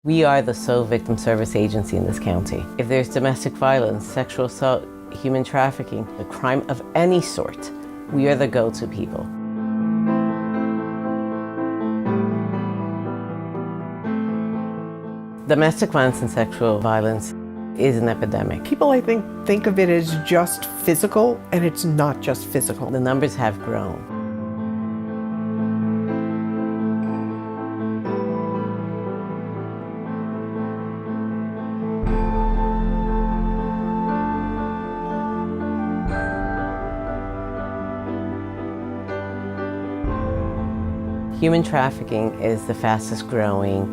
We are the sole victim service agency in this county. If there's domestic violence, sexual assault, human trafficking, a crime of any sort, we are the go-to people. Domestic violence and sexual violence is an epidemic. People, I think of it as just physical, and it's not just physical. The numbers have grown. Human trafficking is the fastest growing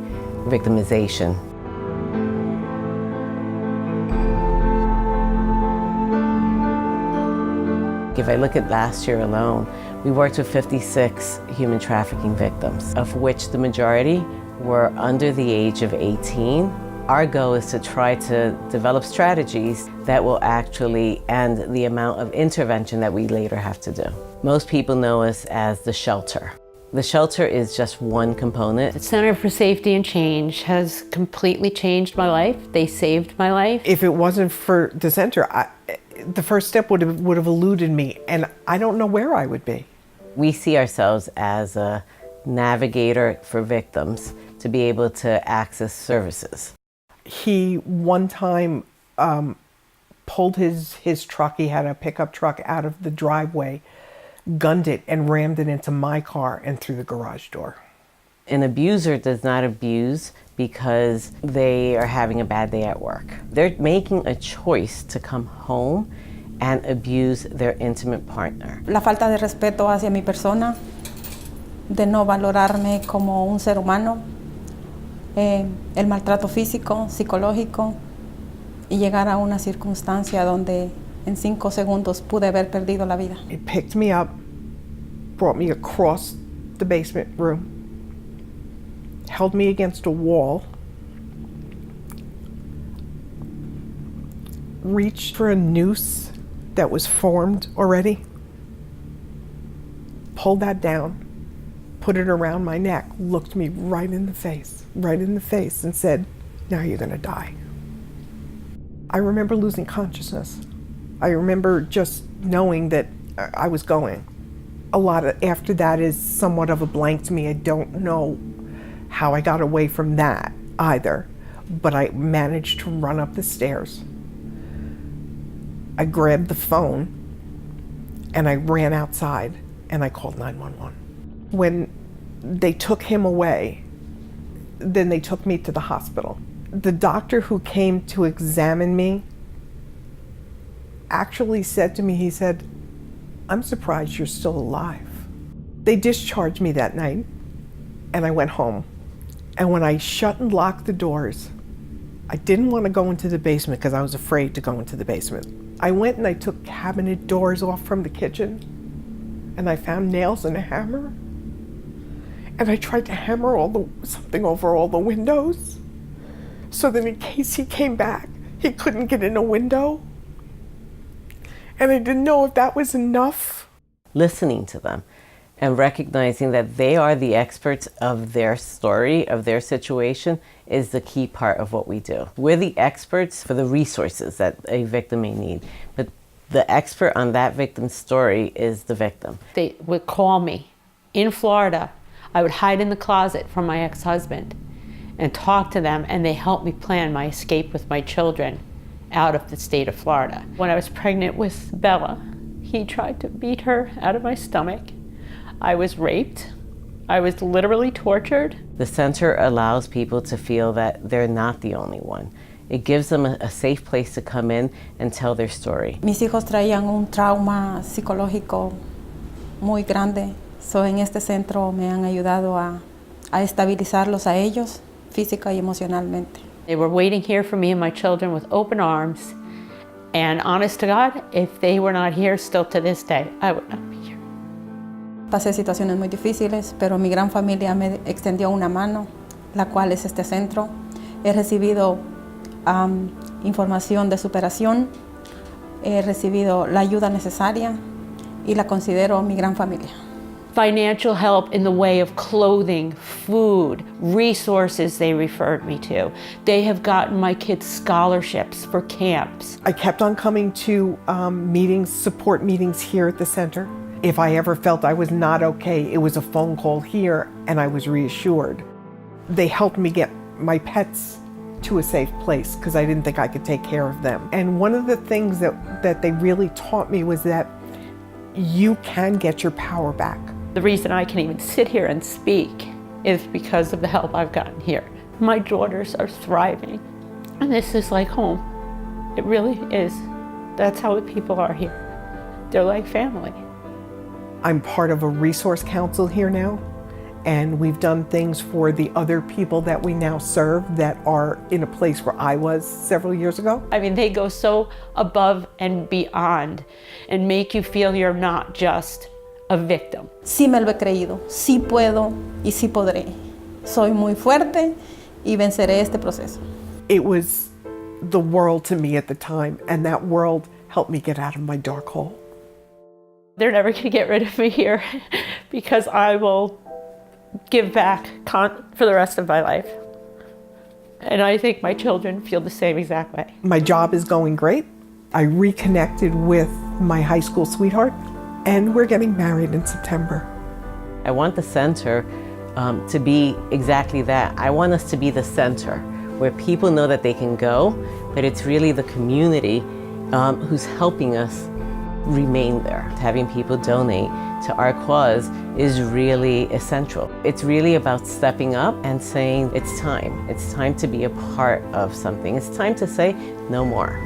victimization. If I look at last year alone, we worked with 56 human trafficking victims, of which the majority were under the age of 18. Our goal is to try to develop strategies that will actually end the amount of intervention that we later have to do. Most people know us as the shelter. The shelter is just one component. The Center for Safety and Change has completely changed my life. They saved my life. If it wasn't for the center, the first step would have eluded me, and I don't know where I would be. We see ourselves as a navigator for victims to be able to access services. He one time pulled his truck, he had a pickup truck, out of the driveway, gunned it and rammed it into my car and through the garage door. An abuser does not abuse because they are having a bad day at work. They're making a choice to come home and abuse their intimate partner. La falta de respeto hacia mi persona, de no valorarme como un ser humano, el maltrato físico, psicológico, y llegar a una circunstancia donde en 5 segundos pude haber perdido la vida. He picked me up, brought me across the basement room, held me against a wall, reached for a noose that was formed already, pulled that down, put it around my neck, looked me right in the face, and said, "Now you're gonna die." I remember losing consciousness. I remember just knowing that I was going. A lot after that is somewhat of a blank to me. I don't know how I got away from that either, but I managed to run up the stairs. I grabbed the phone and I ran outside and I called 911. When they took him away, then they took me to the hospital. The doctor who came to examine me actually said to me, he said, "I'm surprised you're still alive." They discharged me that night and I went home. And when I shut and locked the doors, I didn't want to go into the basement because I was afraid to go into the basement. I went and I took cabinet doors off from the kitchen and I found nails and a hammer. And I tried to hammer something over all the windows so that in case he came back, he couldn't get in a window. And I didn't know if that was enough. Listening to them and recognizing that they are the experts of their story, of their situation, is the key part of what we do. We're the experts for the resources that a victim may need, but the expert on that victim's story is the victim. They would call me in Florida. I would hide in the closet from my ex-husband and talk to them, and they helped me plan my escape with my children out of the state of Florida. When I was pregnant with Bella, he tried to beat her out of my stomach. I was raped. I was literally tortured. The center allows people to feel that they're not the only one. It gives them a safe place to come in and tell their story. Mis hijos traían un trauma psicológico muy grande. So en este centro me han ayudado a estabilizarlos a ellos física y emocionalmente. They were waiting here for me and my children with open arms. And honest to God, if they were not here still to this day, I would not be here. Pasé situaciones muy difíciles, pero mi gran familia me extendió una mano, la cual es este centro. He recibido información de superación, he recibido la ayuda necesaria y la considero mi gran familia. financial help in the way of clothing, food, resources they referred me to. They have gotten my kids scholarships for camps. I kept on coming to meetings, support meetings here at the center. If I ever felt I was not okay, it was a phone call here and I was reassured. They helped me get my pets to a safe place because I didn't think I could take care of them. And one of the things that they really taught me was that you can get your power back. The reason I can even sit here and speak is because of the help I've gotten here. My daughters are thriving, and this is like home. It really is. That's how the people are here. They're like family. I'm part of a resource council here now, and we've done things for the other people that we now serve that are in a place where I was several years ago. I mean, they go so above and beyond and make you feel you're not just a victim. Sí me lo he creído, sí puedo y sí podré. Soy muy fuerte y venceré este proceso. It was the world to me at the time, and that world helped me get out of my dark hole. They're never going to get rid of me here because I will give back for the rest of my life. And I think my children feel the same exact way. My job is going great. I reconnected with my high school sweetheart, and we're getting married in September. I want the center to be exactly that. I want us to be the center where people know that they can go, but it's really the community who's helping us remain there. Having people donate to our cause is really essential. It's really about stepping up and saying it's time. It's time to be a part of something. It's time to say no more.